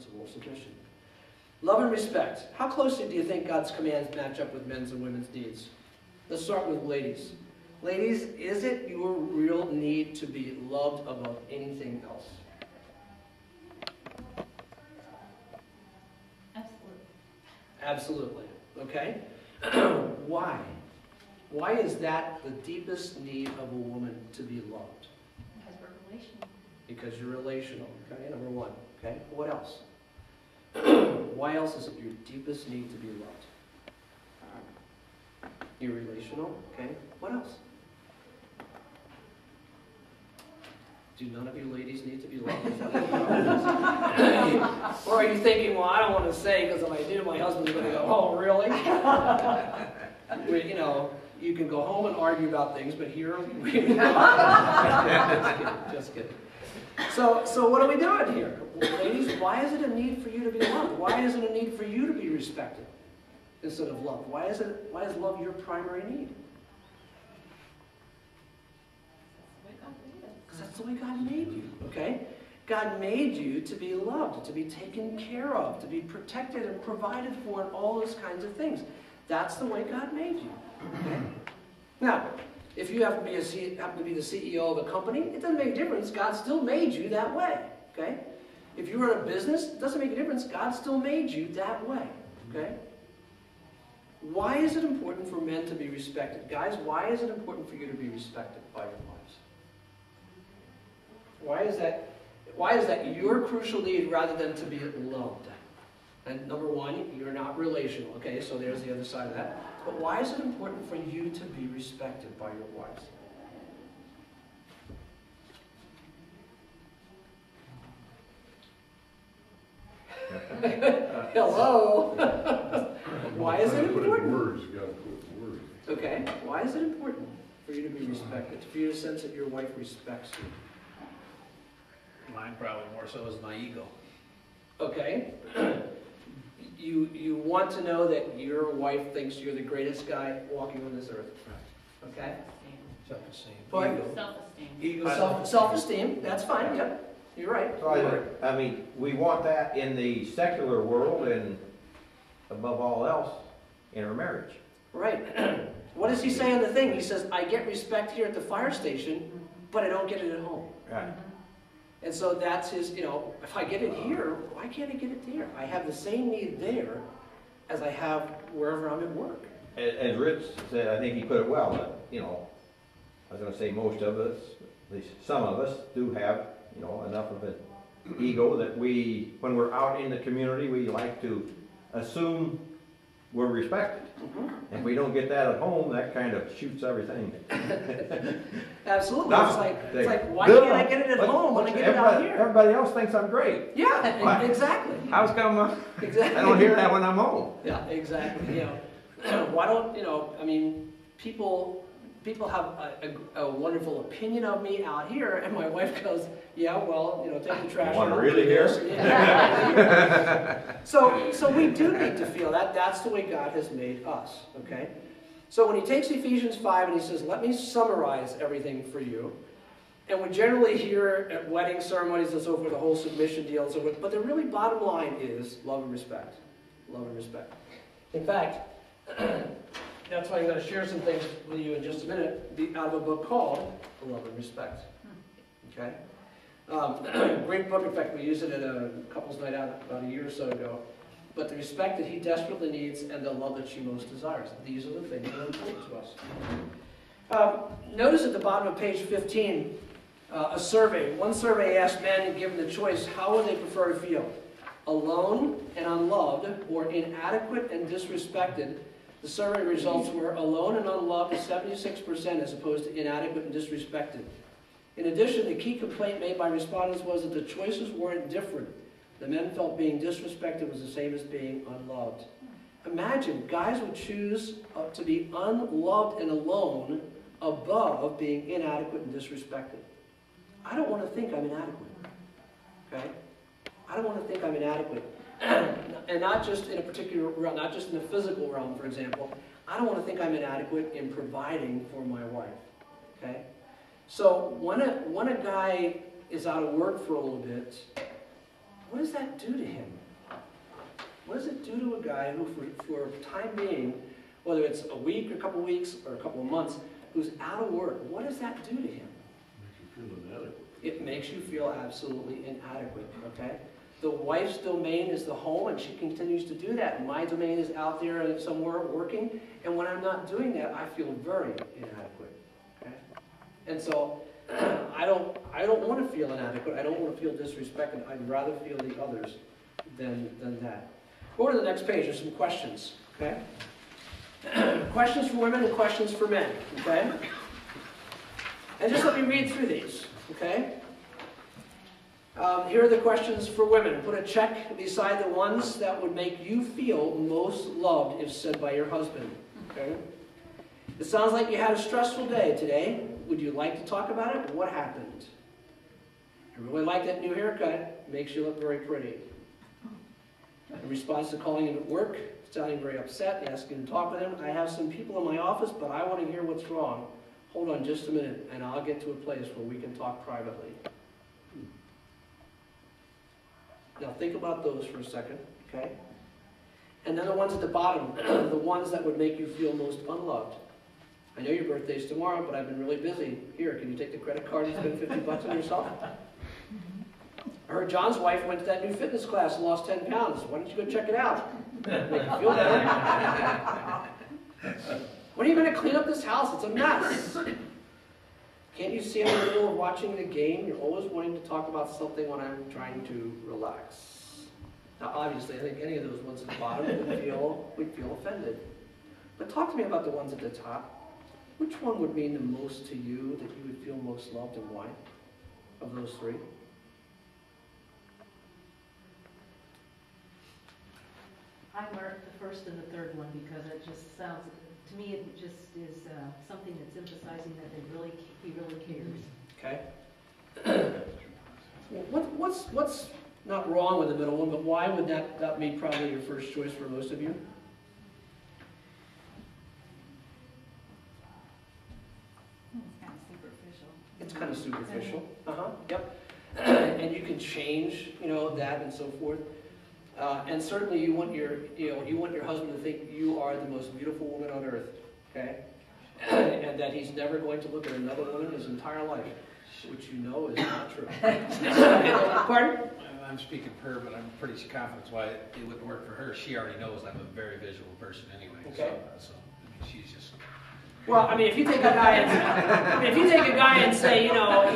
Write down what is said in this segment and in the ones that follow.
principle of submission. Love and respect. How closely do you think God's commands match up with men's and women's needs? Let's start with ladies. Ladies, is it your real need to be loved above anything else? Absolutely. Okay? Why? Why is that the deepest need of a woman to be loved? Because we're relational. Because you're relational. Okay, number one. Okay, what else? Why else is it your deepest need to be loved? You're relational. Okay, what else? Do none of you ladies need to be loved? Or are you thinking, well, I don't want to say because if I do, my husband's going to go, oh, really? You know, you can go home and argue about things, but here, just kidding. So what are we doing here? Well, ladies, why is it a need for you to be loved? Why is it a need for you to be respected instead of loved? Why is love your primary need? Because that's the way God made you, okay? God made you to be loved, to be taken care of, to be protected and provided for, and all those kinds of things. That's the way God made you. Okay? Now, if you happen to be the CEO of a company, it doesn't make a difference. God still made you that way. Okay? If you run a business, it doesn't make a difference. God still made you that way. Okay? Why is it important for men to be respected? Guys, why is it important for you to be respected by your wives? Why is that your crucial need rather than to be loved? And number one, you're not relational. Okay, so there's the other side of that. But why is it important for you to be respected by your wives? Hello? Why is it important? Okay, why is it important for you to be respected? For you to sense that your wife respects you? Mine probably more so is my ego. Okay. You want to know that your wife thinks you're the greatest guy walking on this earth. Okay? Self-esteem. Ego. Self-esteem. That's fine. Yep. You're right. So I mean, we want that in the secular world and above all else in our marriage. Right. What does he say on the thing? He says, I get respect here at the fire station, but I don't get it at home. Right. And so that's his, if I get it here, why can't I get it there? I have the same need there as I have wherever I'm at work. As Rich said, I think he put it well, that, I was going to say most of us, at least some of us, do have, enough of an ego that when we're out in the community, we like to assume we're respected. Mm-hmm. If we don't get that at home, that kind of shoots everything. Absolutely. No, it's like, why can't I get it at home when I get it out here? Everybody else thinks I'm great. Yeah, exactly. How's come? Exactly. I don't hear that when I'm home. Yeah, exactly. Why don't, people have a wonderful opinion of me out here, and my wife goes, yeah, well, take the trash out. Want to really hear? So we do need to feel that. That's the way God has made us, okay? So when he takes Ephesians 5 and he says, let me summarize everything for you, and we generally hear at wedding ceremonies and so forth, the whole submission deal and so forth, but the really bottom line is love and respect. Love and respect. In fact, that's why I'm going to share some things with you in just a minute out of a book called Love and Respect. Okay? Great book. In fact, we used it at a couple's night out about a year or so ago. But the respect that he desperately needs and the love that she most desires. These are the things that are important to us. Notice at the bottom of page 15, a survey. One survey asked men, given the choice, how would they prefer to feel? Alone and unloved, or inadequate and disrespected? The survey results were alone and unloved 76% as opposed to inadequate and disrespected. In addition, the key complaint made by respondents was that the choices weren't different. The men felt being disrespected was the same as being unloved. Imagine, guys would choose to be unloved and alone above being inadequate and disrespected. I don't want to think I'm inadequate. Okay? I don't want to think I'm inadequate. And not just in a particular realm, not just in the physical realm, for example. I don't want to think I'm inadequate in providing for my wife. Okay? So when a guy is out of work for a little bit, what does that do to him? What does it do to a guy who, for time being, whether it's a week or a couple of weeks or a couple of months, who's out of work, what does that do to him? Makes you feel inadequate. It makes you feel absolutely inadequate, okay? The wife's domain is the home, and she continues to do that. My domain is out there somewhere working, and when I'm not doing that, I feel very inadequate, okay? And so, I don't want to feel inadequate. I don't want to feel disrespected. I'd rather feel the others than that. Go to the next page. There's some questions, okay? Questions for women and questions for men, okay? And just let me read through these, okay? Here are the questions for women. Put a check beside the ones that would make you feel most loved if said by your husband, okay? It sounds like you had a stressful day today. Would you like to talk about it? What happened? I really like that new haircut. Makes you look very pretty. In response to calling him at work, sounding very upset, asking to talk with him, I have some people in my office, but I want to hear what's wrong. Hold on just a minute, and I'll get to a place where we can talk privately. Now think about those for a second, okay? And then the ones at the bottom, the ones that would make you feel most unloved. I know your birthday's tomorrow, but I've been really busy. Here, can you take the credit card and spend $50 on yourself? I heard John's wife went to that new fitness class and lost 10 pounds. Why don't you go check it out? Make you feel better. When are you going to clean up this house? It's a mess. Can't you see I'm in the middle of watching the game? You're always wanting to talk about something when I'm trying to relax. Now, obviously, I think any of those ones at the bottom would feel offended. But talk to me about the ones at the top. Which one would mean the most to you, that you would feel most loved, and why? Of those three? I marked the first and the third one because it just sounds, to me, it just is something that's emphasizing that he really cares. Okay. What's not wrong with the middle one, but why would that be probably your first choice for most of you? It's kind of superficial. Yep. And you can change, that and so forth. And certainly you want your husband to think you are the most beautiful woman on earth, okay? And that he's never going to look at another woman his entire life, which you know is not true. Pardon? I'm speaking for her, but I'm pretty confident that's why it wouldn't work for her. She already knows I'm a very visual person anyway. Okay. So she's just. Well, I mean, if you take a guy and say,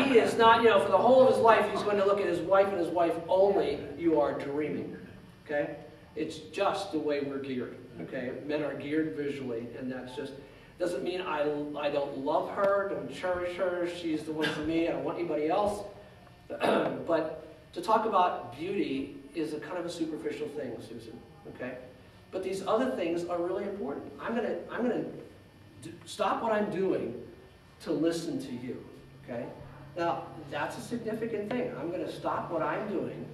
he is not, for the whole of his life, he's going to look at his wife and his wife only, you are dreaming. Okay? It's just the way we're geared. Okay? Men are geared visually, and that's just, doesn't mean I don't love her, don't cherish her, she's the one for me, I don't want anybody else. But to talk about beauty is a kind of a superficial thing, Susan. Okay? But these other things are really important. I'm gonna stop what I'm doing to listen to you. Okay? Now, that's a significant thing. I'm going to stop what I'm doing.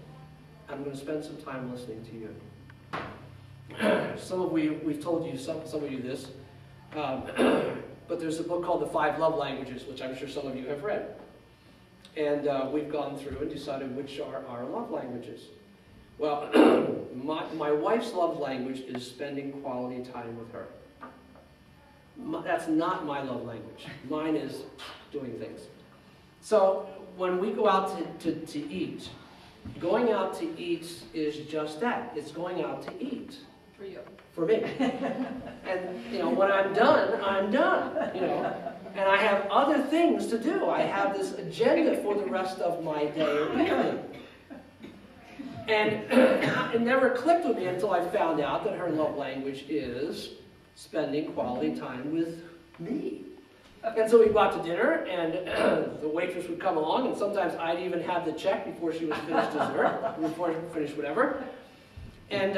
I'm going to spend some time listening to you. We've told you, some of you this, but there's a book called The 5 Love Languages, which I'm sure some of you have read. And we've gone through and decided which are our love languages. Well, my wife's love language is spending quality time with her. That's not my love language. Mine is doing things. So when we go out to eat, going out to eat is just that. It's going out to eat. For you. For me. And when I'm done, I'm done. And I have other things to do. I have this agenda for the rest of my day or evening. And it never clicked with me until I found out that her love language is spending quality time with me. And so we'd go out to dinner, and the waitress would come along, and sometimes I'd even have the check before she was finished dessert, before she finished whatever. And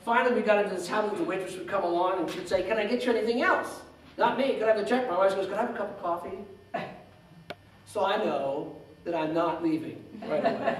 finally we got into this habit, the waitress would come along, and she'd say, "Can I get you anything else?" Not me, could I have the check? My wife goes, "Could I have a cup of coffee?" So I know that I'm not leaving right away.